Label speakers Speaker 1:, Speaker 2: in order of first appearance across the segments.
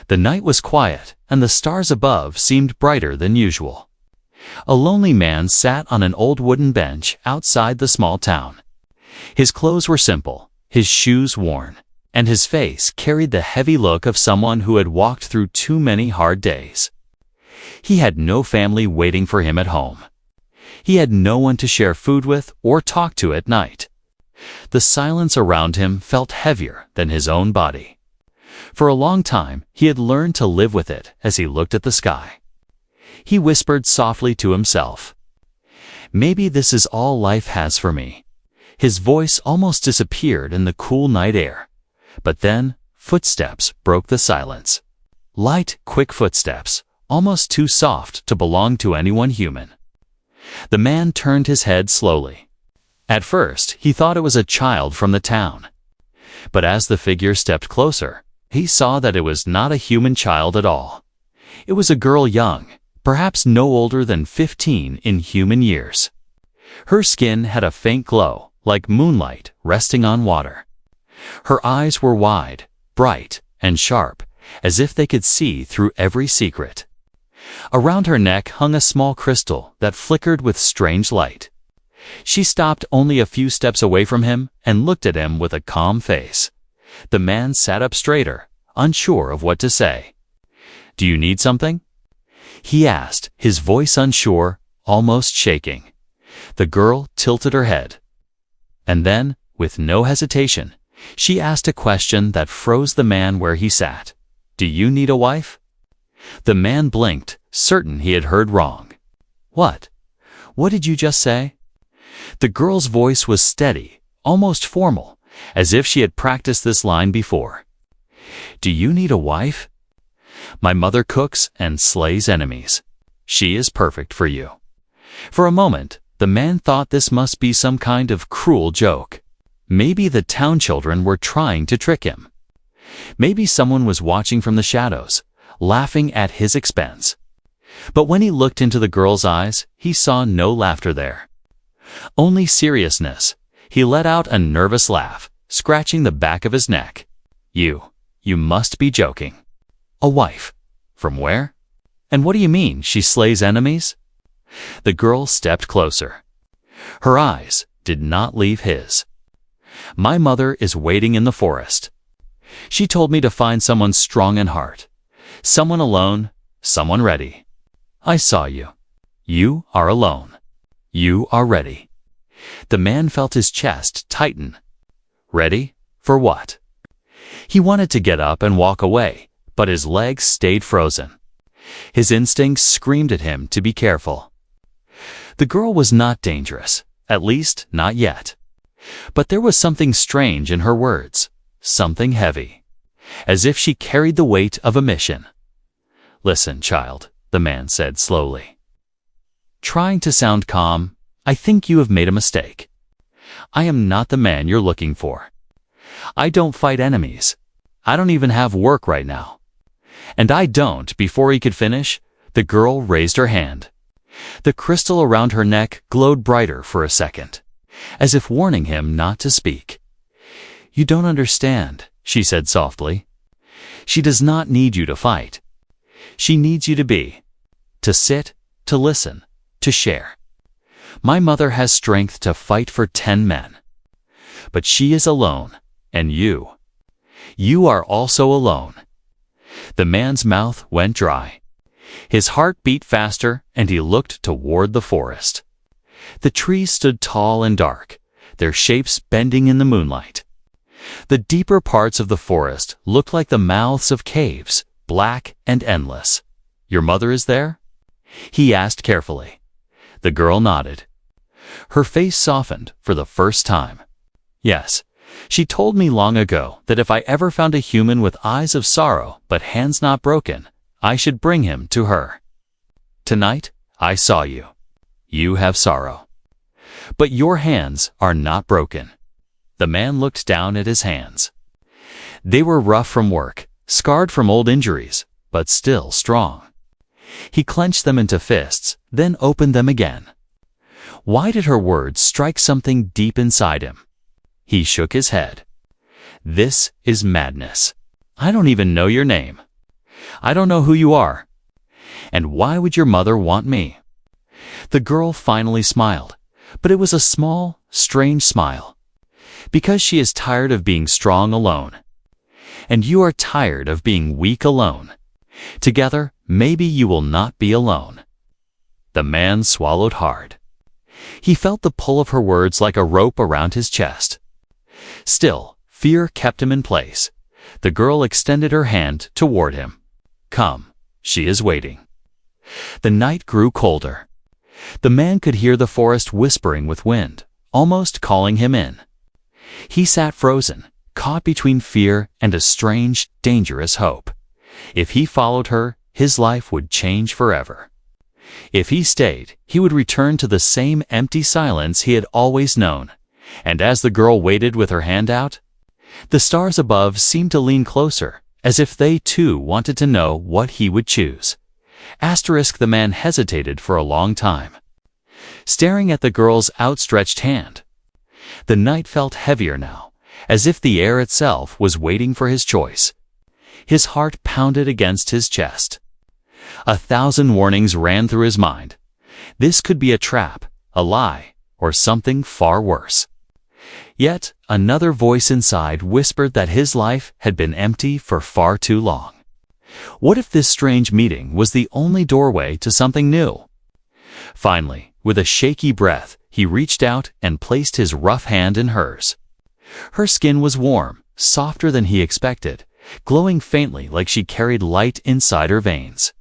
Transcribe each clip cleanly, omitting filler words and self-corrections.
Speaker 1: The night was quiet, and the stars above seemed brighter than usual. A lonely man sat on an old wooden bench outside the small town. His clothes were simple, his shoes worn, and his face carried the heavy look of someone who had walked through too many hard days. He had no family waiting for him at home. He had no one to share food with or talk to at night. The silence around him felt heavier than his own body. For a long time, he had learned to live with it as he looked at the sky. He whispered softly to himself, "Maybe this is all life has for me." His voice almost disappeared in the cool night air. But then, footsteps broke the silence. Light, quick footsteps, almost too soft to belong to anyone human. The man turned his head slowly. At first, he thought it was a child from the town. But as the figure stepped closer, he saw that it was not a human child at all. It was a girl young, perhaps no older than 15 in human years. Her skin had a faint glow, like moonlight resting on water. Her eyes were wide, bright, and sharp, as if they could see through every secret. Around her neck hung a small crystal that flickered with strange light. She stopped only a few steps away from him and looked at him with a calm face. The man sat up straighter, unsure of what to say. "Do you need something?" he asked, his voice unsure, almost shaking. The girl tilted her head. And then, with no hesitation, she asked a question that froze the man where he sat. "Do you need a wife?" The man blinked, certain he had heard wrong. "What? What did you just say?" The girl's voice was steady, almost formal, as if she had practiced this line before. "Do you need a wife? My mother cooks and slays enemies. She is perfect for you." For a moment, the man thought this must be some kind of cruel joke. Maybe the town children were trying to trick him. Maybe someone was watching from the shadows, laughing at his expense. But when he looked into the girl's eyes, he saw no laughter there. Only seriousness. He let out a nervous laugh, scratching the back of his neck. You must be joking." "A wife? From where? And what do you mean, she slays enemies?" The girl stepped closer. Her eyes did not leave his. "My mother is waiting in the forest. She told me to find someone strong in heart, someone alone, someone ready. I saw you. You are alone. You are ready." The man felt his chest tighten. Ready? For what? He wanted to get up and walk away, but his legs stayed frozen. His instincts screamed at him to be careful. The girl was not dangerous, at least not yet. But there was something strange in her words, something heavy, as if she carried the weight of a mission. "Listen, child," the man said slowly. Trying to sound calm, "I think you have made a mistake. I am not the man you're looking for. I don't fight enemies. I don't even have work right now. And I don't." Before he could finish, the girl raised her hand. The crystal around her neck glowed brighter for a second, as if warning him not to speak. "You don't understand," she said softly. "She does not need you to fight. She needs you to sit, to listen, to share. My mother has strength to fight for 10 men. But she is alone, and you are also alone." The man's mouth went dry. His heart beat faster, and he looked toward the forest. The trees stood tall and dark, their shapes bending in the moonlight. The deeper parts of the forest looked like the mouths of caves, black and endless. "Your mother is there?" he asked carefully. The girl nodded. Her face softened for the first time. "Yes, she told me long ago that if I ever found a human with eyes of sorrow but hands not broken, I should bring him to her. Tonight, I saw you. You have sorrow. But your hands are not broken." The man looked down at his hands. They were rough from work, scarred from old injuries, but still strong. He clenched them into fists, then opened them again. Why did her words strike something deep inside him? He shook his head. "This is madness. I don't even know your name. I don't know who you are. And why would your mother want me? The girl finally smiled, but it was a small, strange smile. Because she is tired of being strong alone. And you are tired of being weak alone. Together, maybe you will not be alone. The man swallowed hard. He felt the pull of her words like a rope around his chest. Still, fear kept him in place. The girl extended her hand toward him. Come, she is waiting. The night grew colder. The man could hear the forest whispering with wind, almost calling him in. He sat frozen, caught between fear and a strange, dangerous hope. If he followed her, his life would change forever. If he stayed, he would return to the same empty silence he had always known. And as the girl waited with her hand out, the stars above seemed to lean closer, as if they too wanted to know what he would choose. The man hesitated for a long time, staring at the girl's outstretched hand. The night felt heavier now, as if the air itself was waiting for his choice. His heart pounded against his chest. 1,000 warnings ran through his mind. This could be a trap, a lie, or something far worse. Yet another voice inside whispered that his life had been empty for far too long. What if this strange meeting was the only doorway to something new? Finally, with a shaky breath, he reached out and placed his rough hand in hers. Her skin was warm, softer than he expected, glowing faintly like she carried light inside her veins.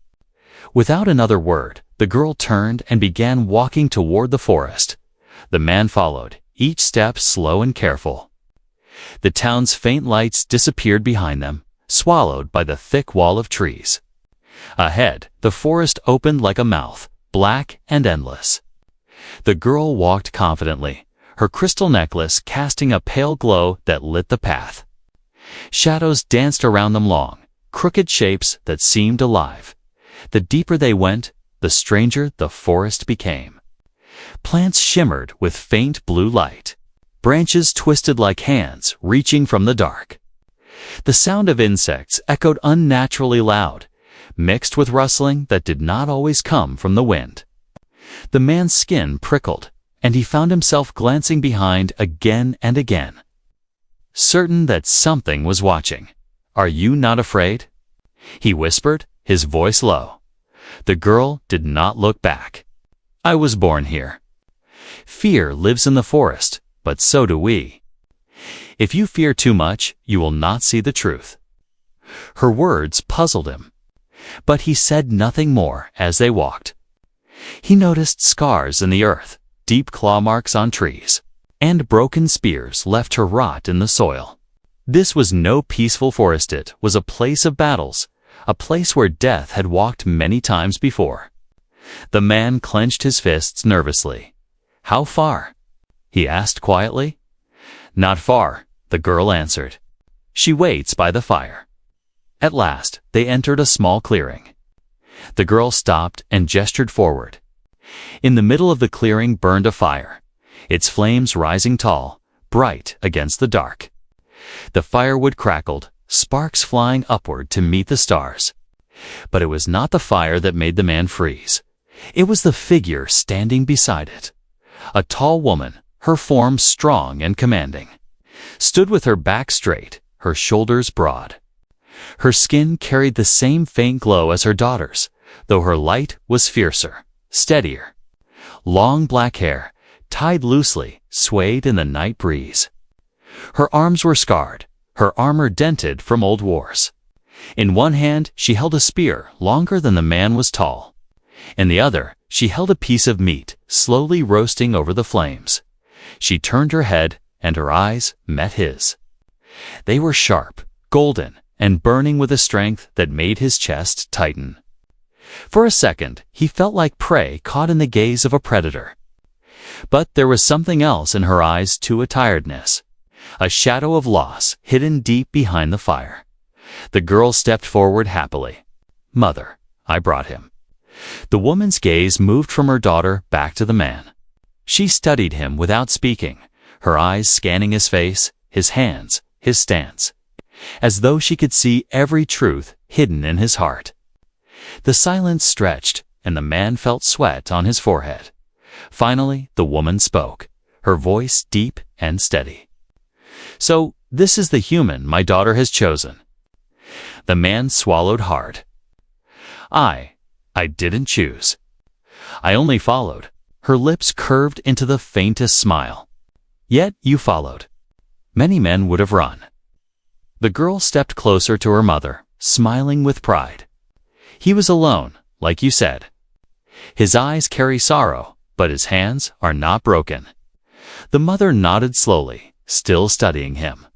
Speaker 1: Without another word, the girl turned and began walking toward the forest. The man followed, each step slow and careful. The town's faint lights disappeared behind them, swallowed by the thick wall of trees. Ahead, the forest opened like a mouth, black and endless. The girl walked confidently, her crystal necklace casting a pale glow that lit the path. Shadows danced around them long, crooked shapes that seemed alive. The deeper they went, the stranger the forest became. Plants shimmered with faint blue light. Branches twisted like hands reaching from the dark. The sound of insects echoed unnaturally loud, mixed with rustling that did not always come from the wind. The man's skin prickled, and he found himself glancing behind again and again, certain that something was watching. "Are you not afraid?" he whispered, his voice low. The girl did not look back. "I was born here. Fear lives in the forest, but so do we. If you fear too much, you will not see the truth." Her words puzzled him, but he said nothing more as they walked. He noticed scars in the earth, deep claw marks on trees, and broken spears left to rot in the soil. This was no peaceful forest. It was a place of battles, a place where death had walked many times before. The man clenched his fists nervously. "How far?" he asked quietly. "Not far," the girl answered. "She waits by the fire." At last, they entered a small clearing. The girl stopped and gestured forward. In the middle of the clearing burned a fire, its flames rising tall, bright against the dark. The firewood crackled, sparks flying upward to meet the stars. But it was not the fire that made the man freeze. It was the figure standing beside it. A tall woman, her form strong and commanding, stood with her back straight, her shoulders broad. Her skin carried the same faint glow as her daughter's, though her light was fiercer, steadier. Long black hair, tied loosely, swayed in the night breeze. Her arms were scarred, her armor dented from old wars. In one hand, she held a spear longer than the man was tall. In the other, she held a piece of meat, slowly roasting over the flames. She turned her head, and her eyes met his. They were sharp, golden, and burning with a strength that made his chest tighten. For a second, he felt like prey caught in the gaze of a predator. But there was something else in her eyes too, a tiredness, a shadow of loss hidden deep behind the fire. The girl stepped forward happily. "Mother, I brought him." The woman's gaze moved from her daughter back to the man. She studied him without speaking, her eyes scanning his face, his hands, his stance, as though she could see every truth hidden in his heart. The silence stretched, and the man felt sweat on his forehead. Finally, the woman spoke, her voice deep and steady. "So, this is the human my daughter has chosen." The man swallowed hard. I didn't choose. I only followed." Her lips curved into the faintest smile. "Yet you followed. Many men would have run." The girl stepped closer to her mother, smiling with pride. "He was alone, like you said. His eyes carry sorrow, but his hands are not broken." The mother nodded slowly, still studying him.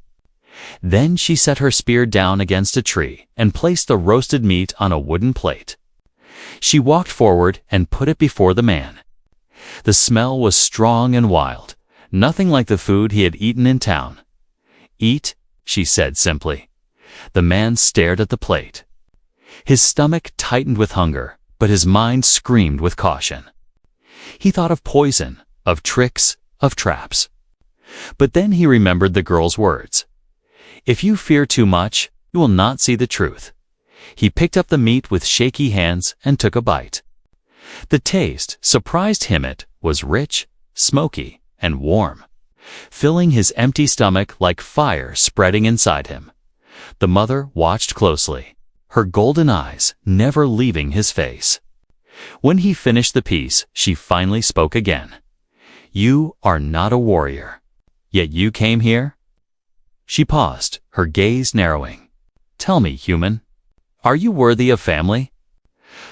Speaker 1: Then she set her spear down against a tree and placed the roasted meat on a wooden plate. She walked forward and put it before the man. The smell was strong and wild, nothing like the food he had eaten in town. "Eat," she said simply. The man stared at the plate. His stomach tightened with hunger, but his mind screamed with caution. He thought of poison, of tricks, of traps. But then he remembered the girl's words. "If you fear too much, you will not see the truth." He picked up the meat with shaky hands and took a bite. The taste surprised him. It was rich, smoky, and warm, filling his empty stomach like fire spreading inside him. The mother watched closely, her golden eyes never leaving his face. When he finished the piece, she finally spoke again. "You are not a warrior, yet you came here?" She paused, her gaze narrowing. "Tell me, human, are you worthy of family?"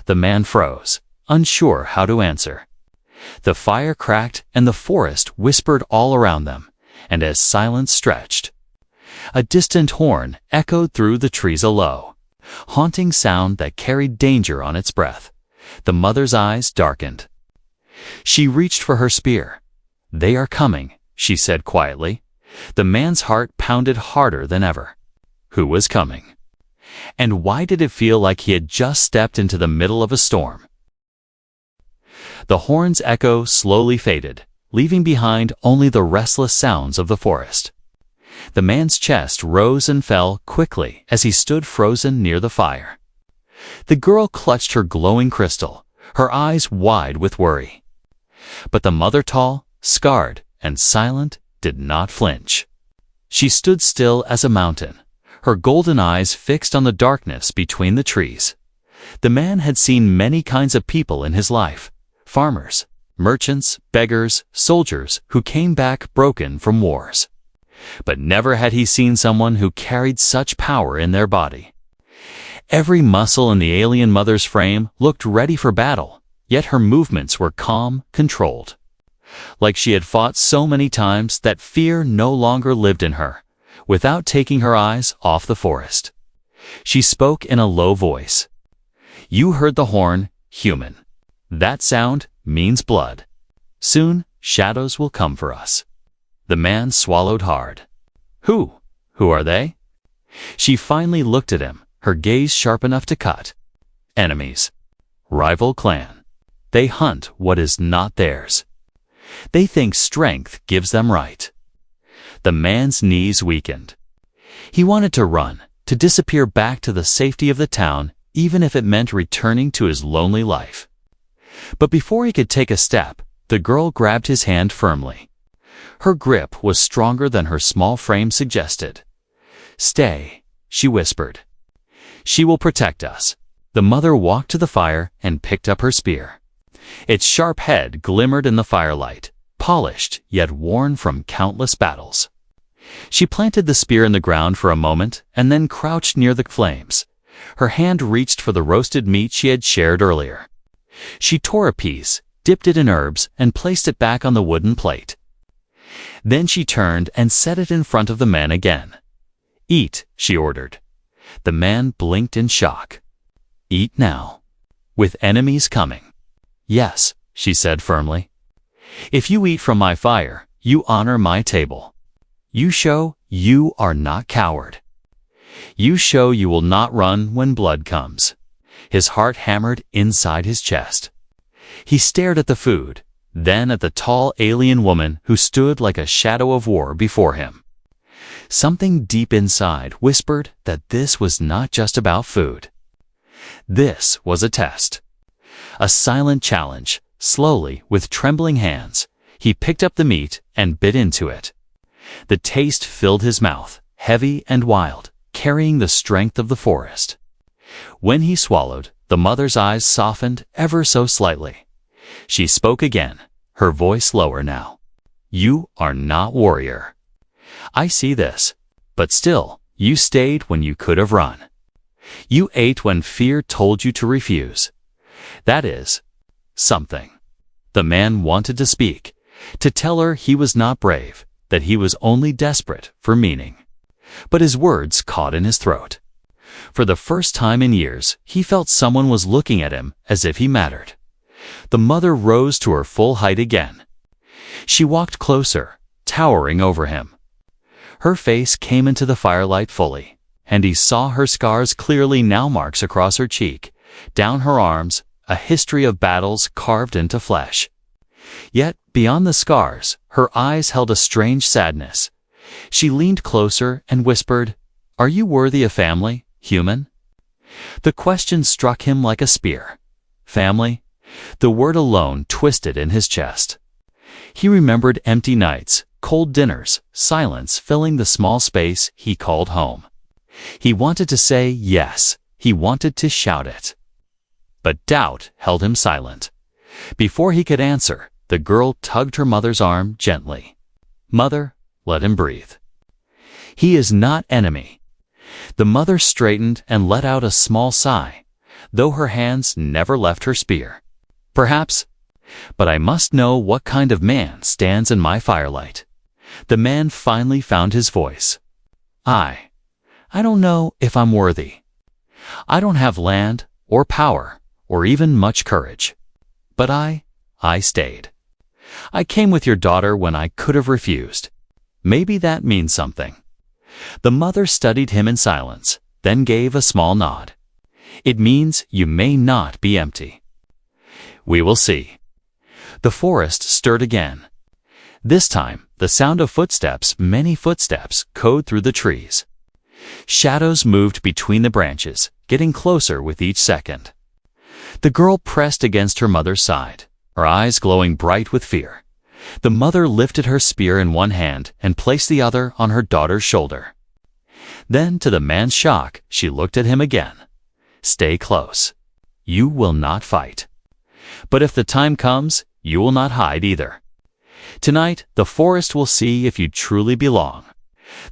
Speaker 1: The man froze, unsure how to answer. The fire cracked and the forest whispered all around them, and as silence stretched, a distant horn echoed through the trees, a low, haunting sound that carried danger on its breath. The mother's eyes darkened. She reached for her spear. "They are coming," she said quietly. The man's heart pounded harder than ever. Who was coming? And why did it feel like he had just stepped into the middle of a storm? The horn's echo slowly faded, leaving behind only the restless sounds of the forest. The man's chest rose and fell quickly as he stood frozen near the fire. The girl clutched her glowing crystal, her eyes wide with worry. But the mother, tall, scarred, and silent, did not flinch. She stood still as a mountain, her golden eyes fixed on the darkness between the trees. The man had seen many kinds of people in his life: farmers, merchants, beggars, soldiers who came back broken from wars. But never had he seen someone who carried such power in their body. Every muscle in the alien mother's frame looked ready for battle, yet her movements were calm, controlled. Like she had fought so many times that fear no longer lived in her, without taking her eyes off the forest. She spoke in a low voice. "You heard the horn, human. That sound means blood. Soon, shadows will come for us." The man swallowed hard. Who are they?" She finally looked at him, her gaze sharp enough to cut. "Enemies. Rival clan. They hunt what is not theirs. They think strength gives them right." The man's knees weakened. He wanted to run, to disappear back to the safety of the town, even if it meant returning to his lonely life. But before he could take a step, the girl grabbed his hand firmly. Her grip was stronger than her small frame suggested. "Stay," she whispered. "She will protect us." The mother walked to the fire and picked up her spear. Its sharp head glimmered in the firelight, polished yet worn from countless battles. She planted the spear in the ground for a moment and then crouched near the flames. Her hand reached for the roasted meat she had shared earlier. She tore a piece, dipped it in herbs, and placed it back on the wooden plate. Then she turned and set it in front of the man again. "Eat," she ordered. The man blinked in shock. "Eat now. With enemies coming." "Yes," she said firmly. "If you eat from my fire, you honor my table. You show you are not coward. You show you will not run when blood comes." His heart hammered inside his chest. He stared at the food, then at the tall alien woman who stood like a shadow of war before him. Something deep inside whispered that this was not just about food. This was a test. A silent challenge. Slowly, with trembling hands, he picked up the meat and bit into it. The taste filled his mouth, heavy and wild, carrying the strength of the forest. When he swallowed, the mother's eyes softened ever so slightly. She spoke again, her voice lower now. "You are not warrior. I see this, but still, you stayed when you could have run. You ate when fear told you to refuse. That is something." The man wanted to speak, to tell her he was not brave, that he was only desperate for meaning. But his words caught in his throat. For the first time in years, he felt someone was looking at him as if he mattered. The mother rose to her full height again. She walked closer, towering over him. Her face came into the firelight fully, and he saw her scars clearly, now marks across her cheek, down her arms, a history of battles carved into flesh. Yet, beyond the scars, her eyes held a strange sadness. She leaned closer and whispered, "Are you worthy of family, human?" The question struck him like a spear. Family? The word alone twisted in his chest. He remembered empty nights, cold dinners, silence filling the small space he called home. He wanted to say yes, he wanted to shout it. But doubt held him silent. Before he could answer, the girl tugged her mother's arm gently. "Mother, let him breathe. He is not enemy." The mother straightened and let out a small sigh, though her hands never left her spear. "Perhaps, but I must know what kind of man stands in my firelight." The man finally found his voice. I don't know if I'm worthy. I don't have land or power or even much courage. But I stayed. I came with your daughter when I could have refused. Maybe that means something." The mother studied him in silence, then gave a small nod. "It means you may not be empty." "We will see." The forest stirred again. This time, the sound of footsteps, many footsteps, echoed through the trees. Shadows moved between the branches, getting closer with each second. The girl pressed against her mother's side, her eyes glowing bright with fear. The mother lifted her spear in one hand and placed the other on her daughter's shoulder. Then, to the man's shock, she looked at him again. "Stay close. You will not fight. But if the time comes, you will not hide either. Tonight, the forest will see if you truly belong."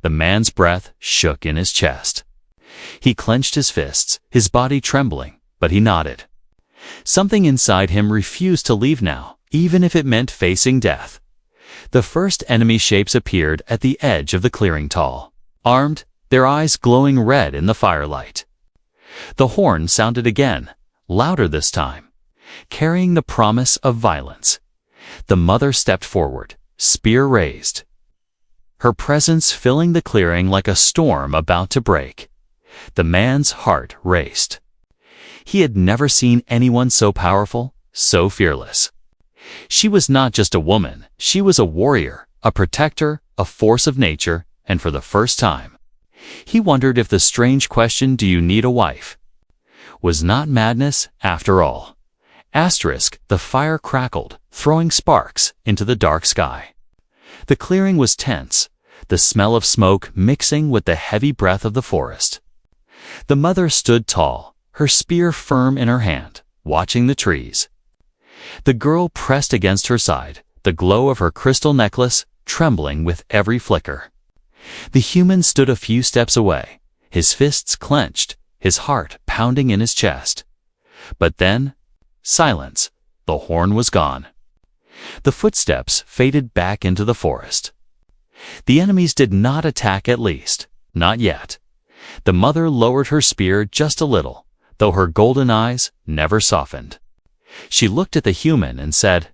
Speaker 1: The man's breath shook in his chest. He clenched his fists, his body trembling, but he nodded. Something inside him refused to leave now, even if it meant facing death. The first enemy shapes appeared at the edge of the clearing, tall, armed, their eyes glowing red in the firelight. The horn sounded again, louder this time, carrying the promise of violence. The mother stepped forward, spear raised, her presence filling the clearing like a storm about to break. The man's heart raced. He had never seen anyone so powerful, so fearless. She was not just a woman, she was a warrior, a protector, a force of nature, and for the first time, he wondered if the strange question, "Do you need a wife?" was not madness after all. The fire crackled, throwing sparks into the dark sky. The clearing was tense, the smell of smoke mixing with the heavy breath of the forest. The mother stood tall, her spear firm in her hand, watching the trees. The girl pressed against her side, the glow of her crystal necklace trembling with every flicker. The human stood a few steps away, his fists clenched, his heart pounding in his chest. But then, silence. The horn was gone. The footsteps faded back into the forest. The enemies did not attack, at least, not yet. The mother lowered her spear just a little, though her golden eyes never softened. She looked at the human and said,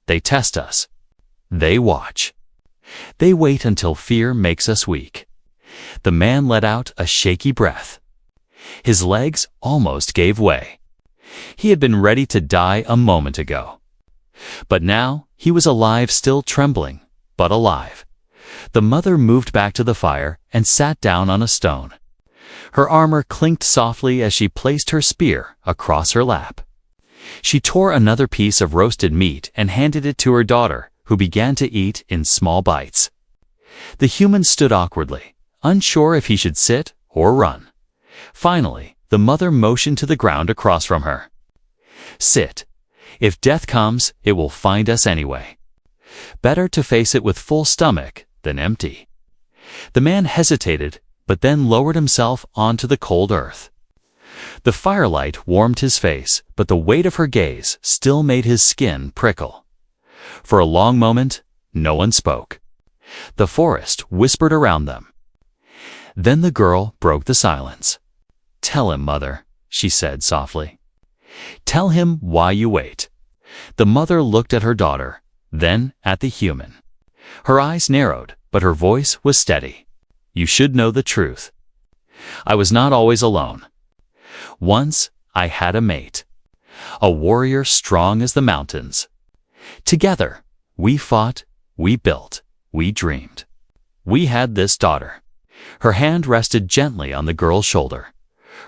Speaker 1: "They test us. They watch. They wait until fear makes us weak." The man let out a shaky breath. His legs almost gave way. He had been ready to die a moment ago. But now he was alive, still trembling, but alive. The mother moved back to the fire and sat down on a stone. Her armor clinked softly as she placed her spear across her lap. She tore another piece of roasted meat and handed it to her daughter, who began to eat in small bites. The human stood awkwardly, unsure if he should sit or run. Finally, the mother motioned to the ground across from her. "Sit. If death comes, it will find us anyway. Better to face it with full stomach than empty." The man hesitated, but then lowered himself onto the cold earth. The firelight warmed his face, but the weight of her gaze still made his skin prickle. For a long moment, no one spoke. The forest whispered around them. Then the girl broke the silence. "Tell him, mother," she said softly. "Tell him why you wait." The mother looked at her daughter, then at the human. Her eyes narrowed, but her voice was steady. "You should know the truth. I was not always alone. Once I had a mate, a warrior strong as the mountains. Together, we fought, we built, we dreamed. We had this daughter." Her hand rested gently on the girl's shoulder.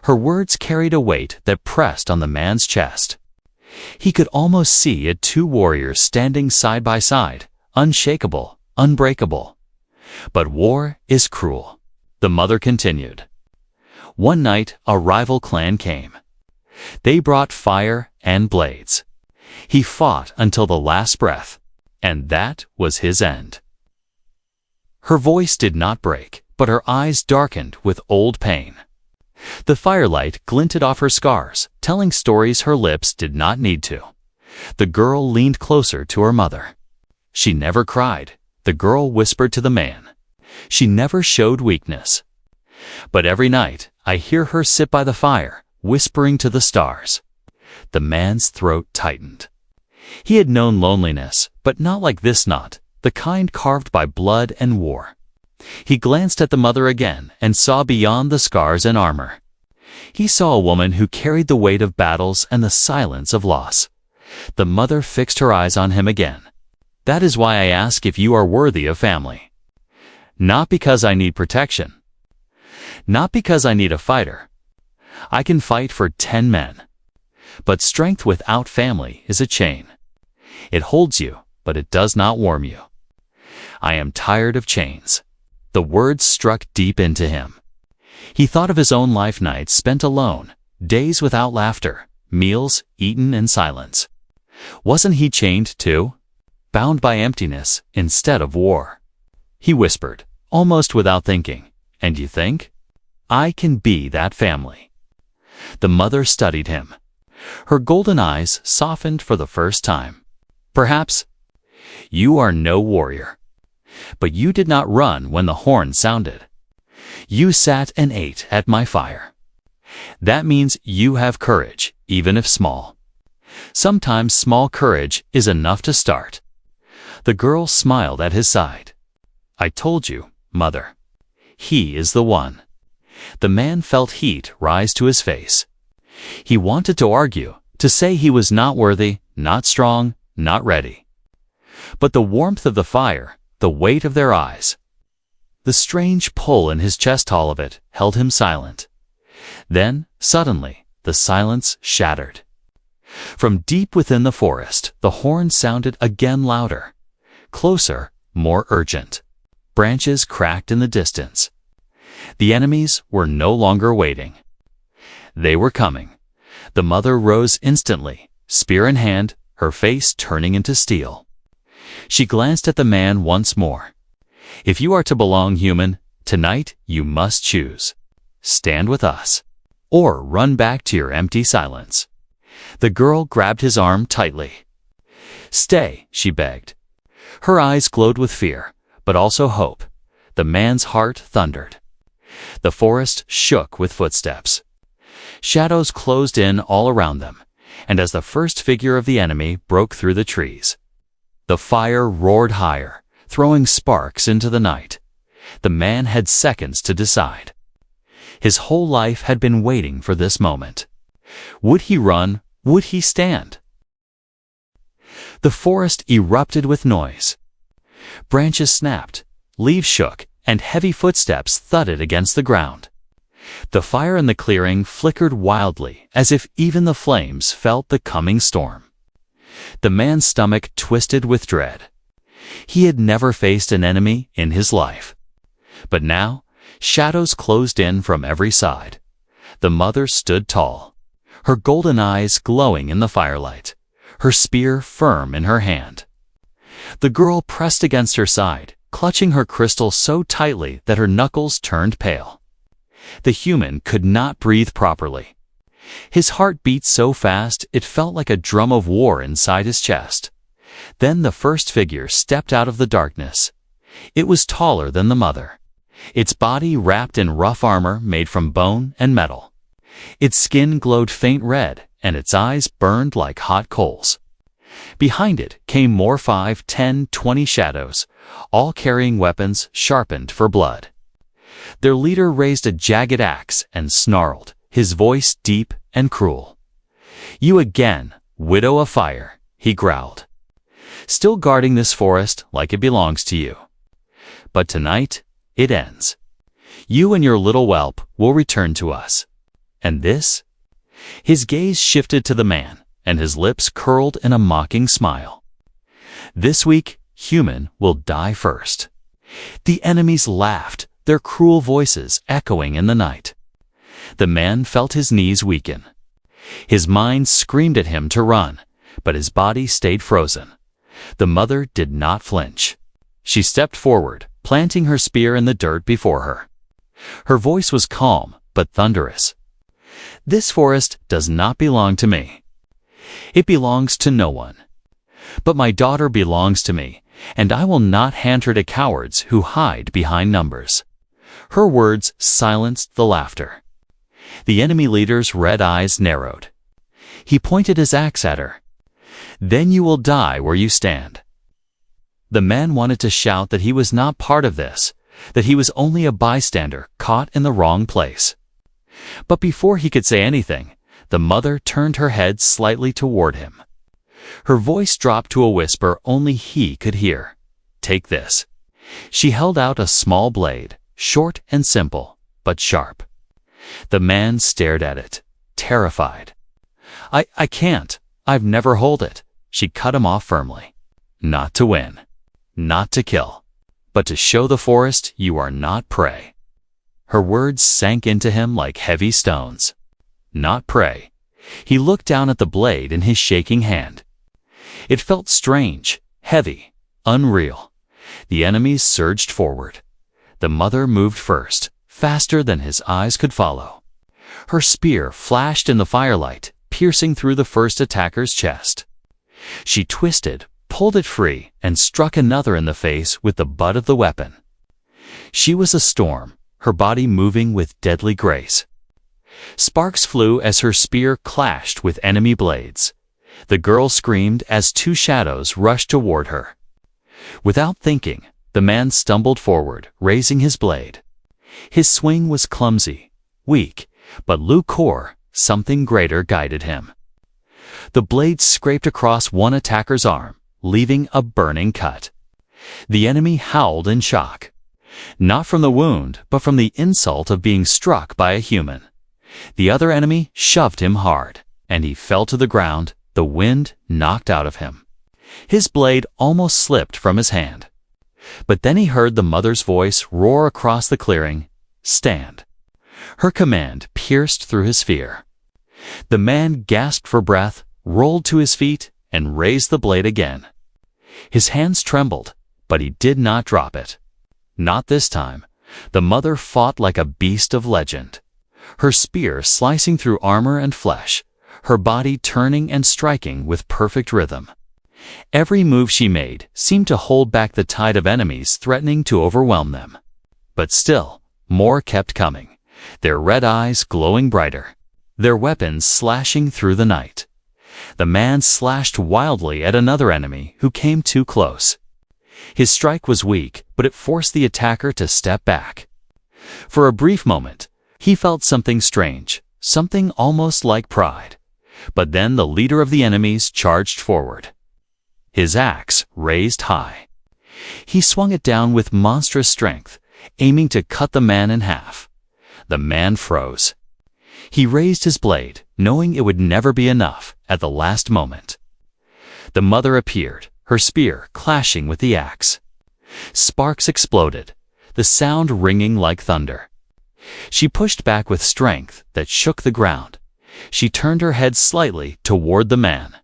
Speaker 1: Her words carried a weight that pressed on the man's chest. He could almost see it, two warriors standing side by side, unshakable, unbreakable. "But war is cruel," the mother continued. "One night a rival clan came. They brought fire and blades. He fought until the last breath, and that was his end." Her voice did not break, but her eyes darkened with old pain. The firelight glinted off her scars, telling stories her lips did not need to. The girl leaned closer to her mother. "She never cried," the girl whispered to the man. "She never showed weakness. But every night I hear her sit by the fire, whispering to the stars." The man's throat tightened. He had known loneliness, but not like this, not the kind carved by blood and war. He glanced at the mother again and saw beyond the scars and armor. He saw a woman who carried the weight of battles and the silence of loss. The mother fixed her eyes on him again. "That is why I ask if you are worthy of family. Not because I need protection. Not because I need a fighter. I can fight for 10 men. But strength without family is a chain. It holds you, but it does not warm you. I am tired of chains." The words struck deep into him. He thought of his own life, nights spent alone, days without laughter, meals eaten in silence. Wasn't he chained too? Bound by emptiness instead of war? He whispered, almost without thinking, "And you think? I can be that family." The mother studied him. Her golden eyes softened for the first time. "Perhaps. You are no warrior. But you did not run when the horn sounded. You sat and ate at my fire. That means you have courage, even if small. Sometimes small courage is enough to start." The girl smiled at his side. "I told you, mother. He is the one." The man felt heat rise to his face. He wanted to argue, to say he was not worthy, not strong, not ready. But the warmth of the fire, the weight of their eyes, the strange pull in his chest, all of it held him silent. Then, suddenly, the silence shattered. From deep within the forest, the horn sounded again louder, closer, more urgent. Branches cracked in the distance. The enemies were no longer waiting. They were coming. The mother rose instantly, spear in hand, her face turning into steel. She glanced at the man once more. "If you are to belong, human, tonight you must choose. Stand with us, or run back to your empty silence." The girl grabbed his arm tightly. "Stay," she begged. Her eyes glowed with fear, but also hope. The man's heart thundered. The forest shook with footsteps. Shadows closed in all around them, and as the first figure of the enemy broke through the trees, the fire roared higher, throwing sparks into the night. The man had seconds to decide. His whole life had been waiting for this moment. Would he run? Would he stand? The forest erupted with noise. Branches snapped, leaves shook, and heavy footsteps thudded against the ground. The fire in the clearing flickered wildly, as if even the flames felt the coming storm. The man's stomach twisted with dread. He had never faced an enemy in his life. But now, shadows closed in from every side. The mother stood tall, her golden eyes glowing in the firelight, her spear firm in her hand. The girl pressed against her side, clutching her crystal so tightly that her knuckles turned pale. The human could not breathe properly. His heart beat so fast it felt like a drum of war inside his chest. Then the first figure stepped out of the darkness. It was taller than the mother, its body wrapped in rough armor made from bone and metal. Its skin glowed faint red, and its eyes burned like hot coals. Behind it came more 5, 10, 20 shadows, all carrying weapons sharpened for blood. Their leader raised a jagged axe and snarled, his voice deep and cruel. "You again, widow of fire," he growled. "Still guarding this forest like it belongs to you. But tonight, it ends. You and your little whelp will return to us. And this?" His gaze shifted to the man, and his lips curled in a mocking smile. "This week, human will die first." The enemies laughed, their cruel voices echoing in the night. The man felt his knees weaken. His mind screamed at him to run, but his body stayed frozen. The mother did not flinch. She stepped forward, planting her spear in the dirt before her. Her voice was calm, but thunderous. "This forest does not belong to me. It belongs to no one. But my daughter belongs to me, and I will not hand her to cowards who hide behind numbers." Her words silenced the laughter. The enemy leader's red eyes narrowed. He pointed his axe at her. "Then you will die where you stand." The man wanted to shout that he was not part of this, that he was only a bystander caught in the wrong place. But before he could say anything, the mother turned her head slightly toward him. Her voice dropped to a whisper only he could hear. "Take this." She held out a small blade, short and simple, but sharp. The man stared at it, terrified. I can't. I've never held it." She cut him off firmly. "Not to win, not to kill, but to show the forest you are not prey." Her words sank into him like heavy stones. Not prey. He looked down at the blade in his shaking hand. It felt strange, heavy, unreal. The enemies surged forward. The mother moved first, faster than his eyes could follow. Her spear flashed in the firelight, piercing through the first attacker's chest. She twisted, pulled it free, and struck another in the face with the butt of the weapon. She was a storm, her body moving with deadly grace. Sparks flew as her spear clashed with enemy blades. The girl screamed as two shadows rushed toward her. Without thinking, the man stumbled forward, raising his blade. His swing was clumsy, weak, but Lucor, something greater, guided him. The blade scraped across one attacker's arm, leaving a burning cut. The enemy howled in shock. Not from the wound, but from the insult of being struck by a human. The other enemy shoved him hard, and he fell to the ground, the wind knocked out of him. His blade almost slipped from his hand. But then he heard the mother's voice roar across the clearing, "Stand." Her command pierced through his fear. The man gasped for breath, rolled to his feet, and raised the blade again. His hands trembled, but he did not drop it. Not this time. The mother fought like a beast of legend. Her spear slicing through armor and flesh, her body turning and striking with perfect rhythm. Every move she made seemed to hold back the tide of enemies threatening to overwhelm them. But still, more kept coming, their red eyes glowing brighter, their weapons slashing through the night. The man slashed wildly at another enemy who came too close. His strike was weak, but it forced the attacker to step back. For a brief moment, he felt something strange, something almost like pride. But then the leader of the enemies charged forward. His axe raised high. He swung it down with monstrous strength, aiming to cut the man in half. The man froze. He raised his blade, knowing it would never be enough at the last moment. The mother appeared, her spear clashing with the axe. Sparks exploded, the sound ringing like thunder. She pushed back with strength that shook the ground. She turned her head slightly toward the man.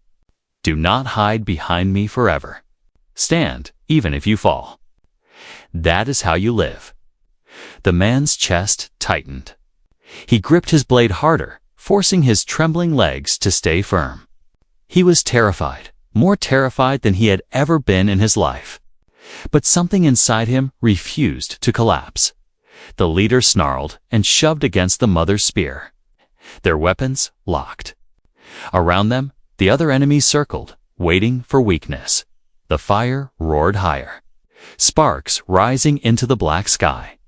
Speaker 1: "Do not hide behind me forever. Stand, even if you fall. That is how you live." The man's chest tightened. He gripped his blade harder, forcing his trembling legs to stay firm. He was terrified, more terrified than he had ever been in his life. But something inside him refused to collapse. The leader snarled and shoved against the mother's spear. Their weapons locked. Around them, the other enemies circled, waiting for weakness. The fire roared higher, sparks rising into the black sky.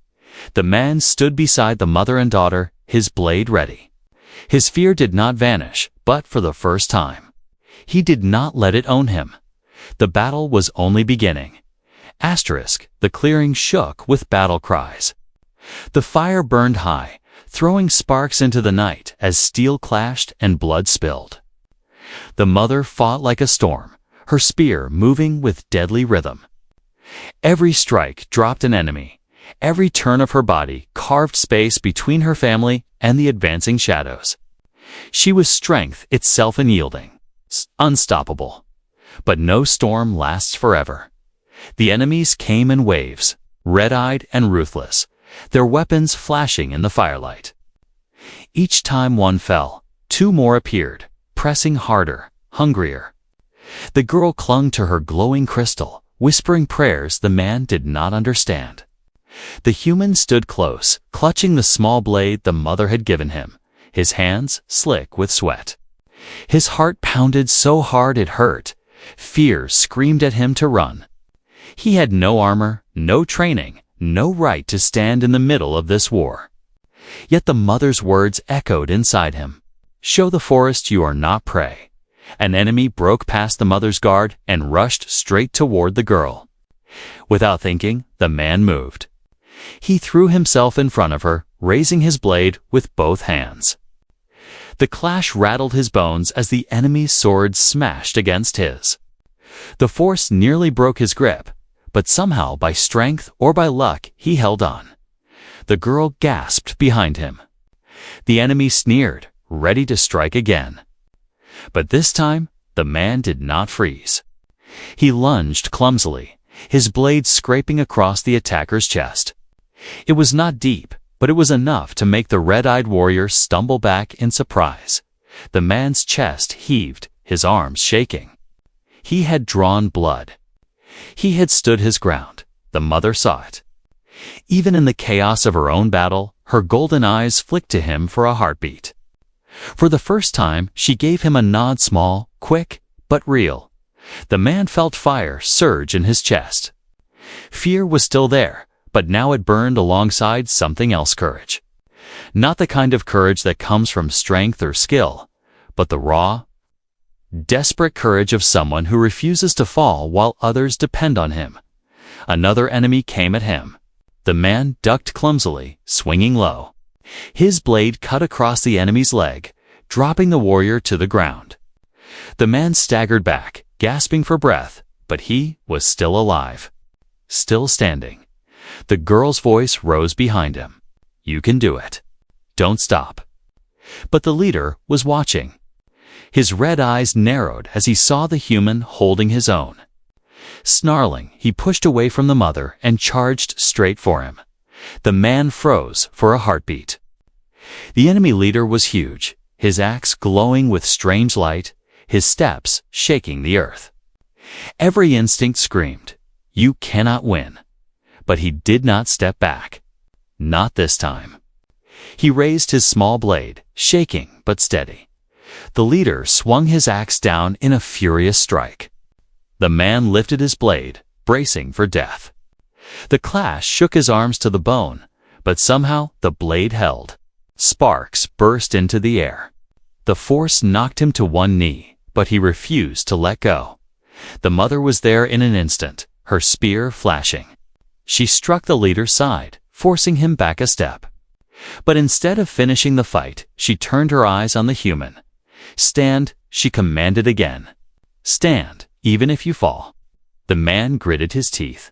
Speaker 1: The man stood beside the mother and daughter, his blade ready. His fear did not vanish, but for the first time, he did not let it own him. The battle was only beginning. The clearing shook with battle cries. The fire burned high, throwing sparks into the night as steel clashed and blood spilled. The mother fought like a storm, her spear moving with deadly rhythm. Every strike dropped an enemy. Every turn of her body carved space between her family and the advancing shadows. She was strength itself unyielding, unstoppable. But no storm lasts forever. The enemies came in waves, red-eyed and ruthless, their weapons flashing in the firelight. Each time one fell, two more appeared, pressing harder, hungrier. The girl clung to her glowing crystal, whispering prayers the man did not understand. The human stood close, clutching the small blade the mother had given him, his hands slick with sweat. His heart pounded so hard it hurt. Fear screamed at him to run. He had no armor, no training, no right to stand in the middle of this war. Yet the mother's words echoed inside him. "Show the forest you are not prey." An enemy broke past the mother's guard and rushed straight toward the girl. Without thinking, the man moved. He threw himself in front of her, raising his blade with both hands. The clash rattled his bones as the enemy's swords smashed against his. The force nearly broke his grip, but somehow by strength or by luck he held on. The girl gasped behind him. The enemy sneered, ready to strike again. But this time, the man did not freeze. He lunged clumsily, his blade scraping across the attacker's chest. It was not deep, but it was enough to make the red-eyed warrior stumble back in surprise. The man's chest heaved, his arms shaking. He had drawn blood. He had stood his ground. The mother saw it. Even in the chaos of her own battle, her golden eyes flicked to him for a heartbeat. For the first time, she gave him a nod, small, quick, but real. The man felt fire surge in his chest. Fear was still there, but now it burned alongside something else: courage. Not the kind of courage that comes from strength or skill, but the raw, desperate courage of someone who refuses to fall while others depend on him. Another enemy came at him. The man ducked clumsily, swinging low. His blade cut across the enemy's leg, dropping the warrior to the ground. The man staggered back, gasping for breath, but he was still alive. Still standing. The girl's voice rose behind him. "You can do it. Don't stop." But the leader was watching. His red eyes narrowed as he saw the human holding his own. Snarling, he pushed away from the mother and charged straight for him. The man froze for a heartbeat. The enemy leader was huge, his axe glowing with strange light, his steps shaking the earth. Every instinct screamed, "You cannot win." But he did not step back. Not this time. He raised his small blade, shaking but steady. The leader swung his axe down in a furious strike. The man lifted his blade, bracing for death. The clash shook his arms to the bone, but somehow the blade held. Sparks burst into the air. The force knocked him to one knee, but he refused to let go. The mother was there in an instant, her spear flashing. She struck the leader's side, forcing him back a step. But instead of finishing the fight, she turned her eyes on the human. "Stand," she commanded again. "Stand, even if you fall." The man gritted his teeth.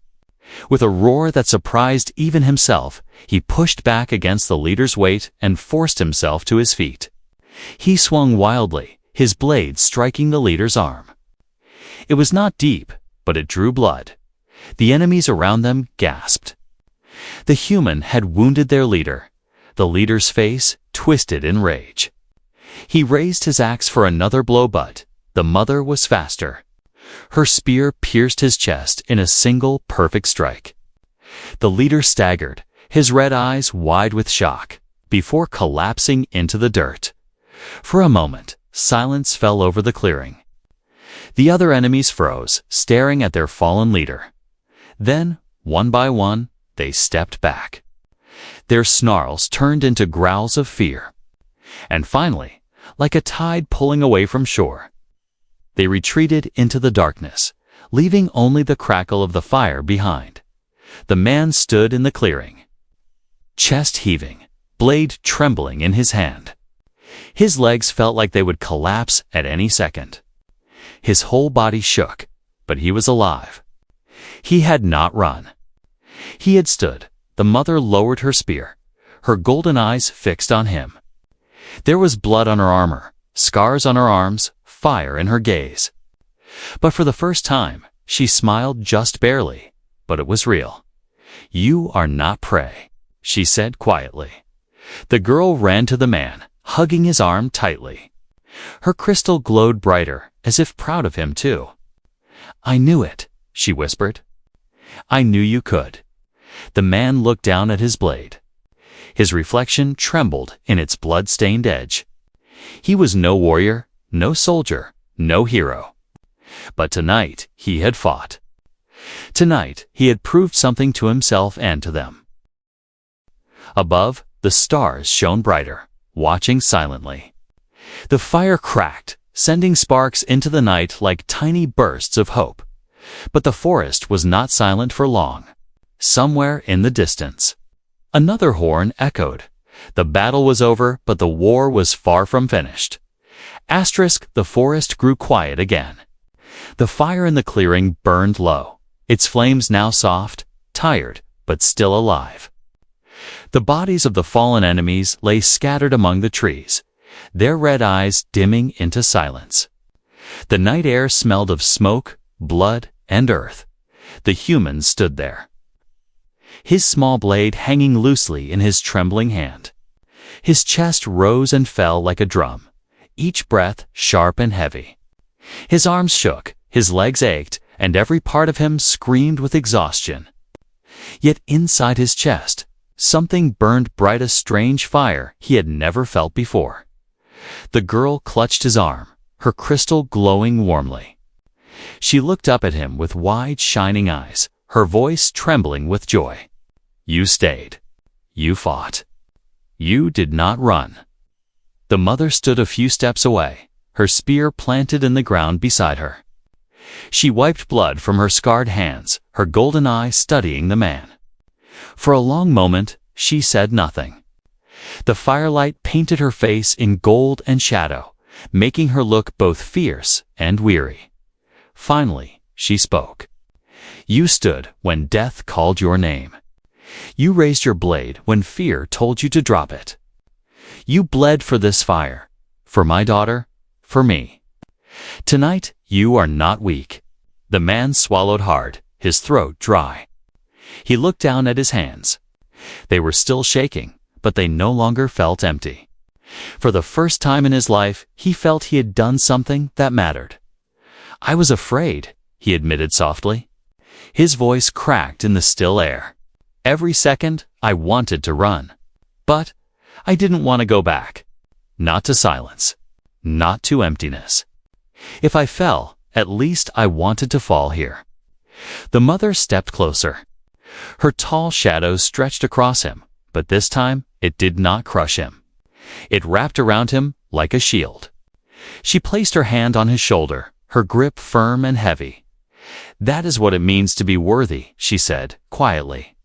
Speaker 1: With a roar that surprised even himself, he pushed back against the leader's weight and forced himself to his feet. He swung wildly, his blade striking the leader's arm. It was not deep, but it drew blood. The enemies around them gasped. The human had wounded their leader. The leader's face twisted in rage. He raised his axe for another blow, but the mother was faster. Her spear pierced his chest in a single perfect strike. The leader staggered, his red eyes wide with shock, before collapsing into the dirt. For a moment, silence fell over the clearing. The other enemies froze, staring at their fallen leader. Then, one by one, they stepped back. Their snarls turned into growls of fear. And finally, like a tide pulling away from shore, they retreated into the darkness, leaving only the crackle of the fire behind. The man stood in the clearing, chest heaving, blade trembling in his hand. His legs felt like they would collapse at any second. His whole body shook, but he was alive. He had not run. He had stood. The mother lowered her spear, her golden eyes fixed on him. There was blood on her armor, scars on her arms, fire in her gaze. But for the first time, she smiled just barely, but it was real. "You are not prey," she said quietly. The girl ran to the man, hugging his arm tightly. Her crystal glowed brighter, as if proud of him too. "I knew it," she whispered. "I knew you could." The man looked down at his blade. His reflection trembled in its blood-stained edge. He was no warrior, no soldier, no hero. But tonight he had fought. Tonight he had proved something to himself and to them. Above, the stars shone brighter, watching silently. The fire cracked, sending sparks into the night like tiny bursts of hope. But the forest was not silent for long. Somewhere in the distance, another horn echoed. The battle was over, but the war was far from finished. The forest grew quiet again. The fire in the clearing burned low, its flames now soft, tired, but still alive. The bodies of the fallen enemies lay scattered among the trees, their red eyes dimming into silence. The night air smelled of smoke, blood, and earth. The human stood there, his small blade hanging loosely in his trembling hand. His chest rose and fell like a drum, each breath sharp and heavy. His arms shook, his legs ached, and every part of him screamed with exhaustion. Yet inside his chest, something burned bright, a strange fire he had never felt before. The girl clutched his arm, her crystal glowing warmly. She looked up at him with wide, shining eyes, her voice trembling with joy. "You stayed. You fought. You did not run." The mother stood a few steps away, her spear planted in the ground beside her. She wiped blood from her scarred hands, her golden eye studying the man. For a long moment, she said nothing. The firelight painted her face in gold and shadow, making her look both fierce and weary. Finally, she spoke. "You stood when death called your name. You raised your blade when fear told you to drop it. You bled for this fire, for my daughter, for me. Tonight, you are not weak." The man swallowed hard, his throat dry. He looked down at his hands. They were still shaking, but they no longer felt empty. For the first time in his life, he felt he had done something that mattered. "I was afraid," he admitted softly. His voice cracked in the still air. "Every second, I wanted to run. But I didn't want to go back. Not to silence. Not to emptiness. If I fell, at least I wanted to fall here." The mother stepped closer. Her tall shadow stretched across him, but this time it did not crush him. It wrapped around him like a shield. She placed her hand on his shoulder, her grip firm and heavy. "That is what it means to be worthy," she said, quietly.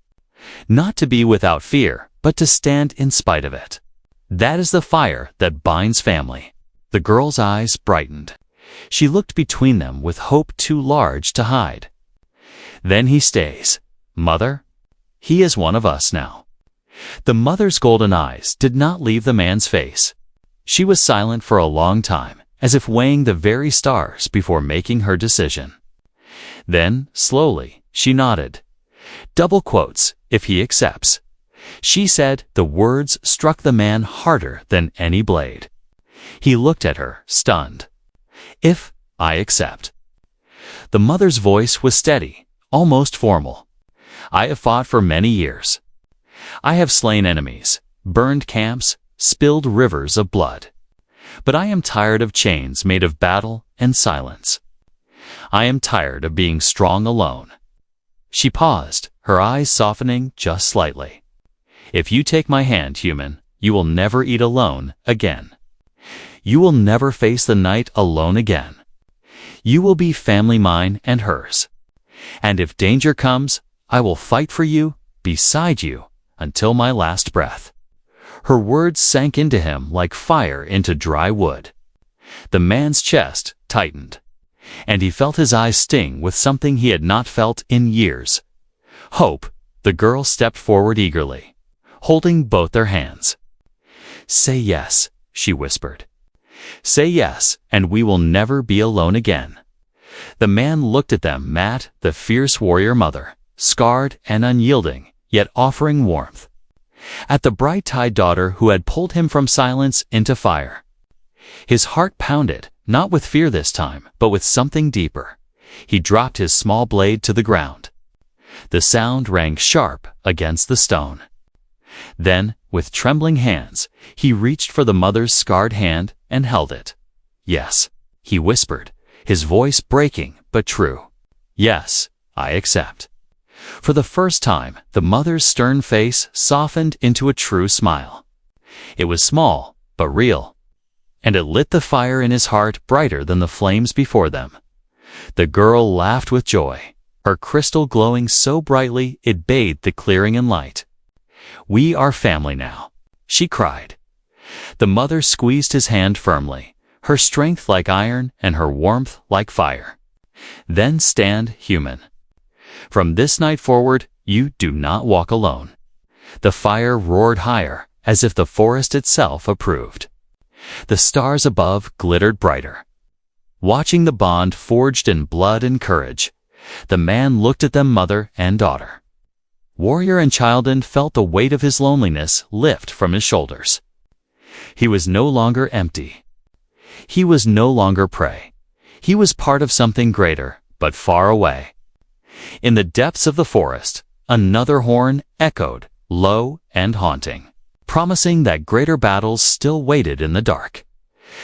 Speaker 1: Not to be without fear, but to stand in spite of it. That is the fire that binds family. The girl's eyes brightened. She looked between them with hope too large to hide. Then he stays. Mother? He is one of us now. The mother's golden eyes did not leave the man's face. She was silent for a long time, as if weighing the very stars before making her decision. Then, slowly, she nodded. Double quotes, if he accepts. She said the words struck the man harder than any blade. He looked at her, stunned. If I accept. The mother's voice was steady, almost formal. I have fought for many years. I have slain enemies, burned camps, spilled rivers of blood. But I am tired of chains made of battle and silence. I am tired of being strong alone. She paused, her eyes softening just slightly. If you take my hand, human, you will never eat alone again. You will never face the night alone again. You will be family, mine and hers. And if danger comes, I will fight for you, beside you, until my last breath. Her words sank into him like fire into dry wood. The man's chest tightened, and he felt his eyes sting with something he had not felt in years. Hope. The girl stepped forward eagerly, holding both their hands. Say yes, she whispered. Say yes, and we will never be alone again. The man looked at them, Matt, the fierce warrior mother, scarred and unyielding, yet offering warmth. At the bright-eyed daughter who had pulled him from silence into fire. His heart pounded, not with fear this time, but with something deeper. He dropped his small blade to the ground. The sound rang sharp against the stone. Then, with trembling hands, he reached for the mother's scarred hand and held it. Yes, he whispered, his voice breaking but true. Yes, I accept. For the first time, the mother's stern face softened into a true smile. It was small, but real, and it lit the fire in his heart brighter than the flames before them. The girl laughed with joy, her crystal glowing so brightly it bathed the clearing in light. We are family now, she cried. The mother squeezed his hand firmly, her strength like iron and her warmth like fire. Then stand, human. From this night forward, you do not walk alone. The fire roared higher, as if the forest itself approved. The stars above glittered brighter. Watching the bond forged in blood and courage, the man looked at them, mother and daughter. Warrior and Childen felt the weight of his loneliness lift from his shoulders. He was no longer empty. He was no longer prey. He was part of something greater, but far away. In the depths of the forest, another horn echoed, low and haunting, promising that greater battles still waited in the dark.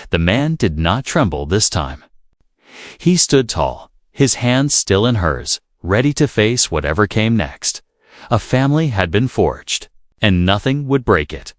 Speaker 1: The man did not tremble this time. He stood tall, his hands still in hers, ready to face whatever came next. A family had been forged, and nothing would break it.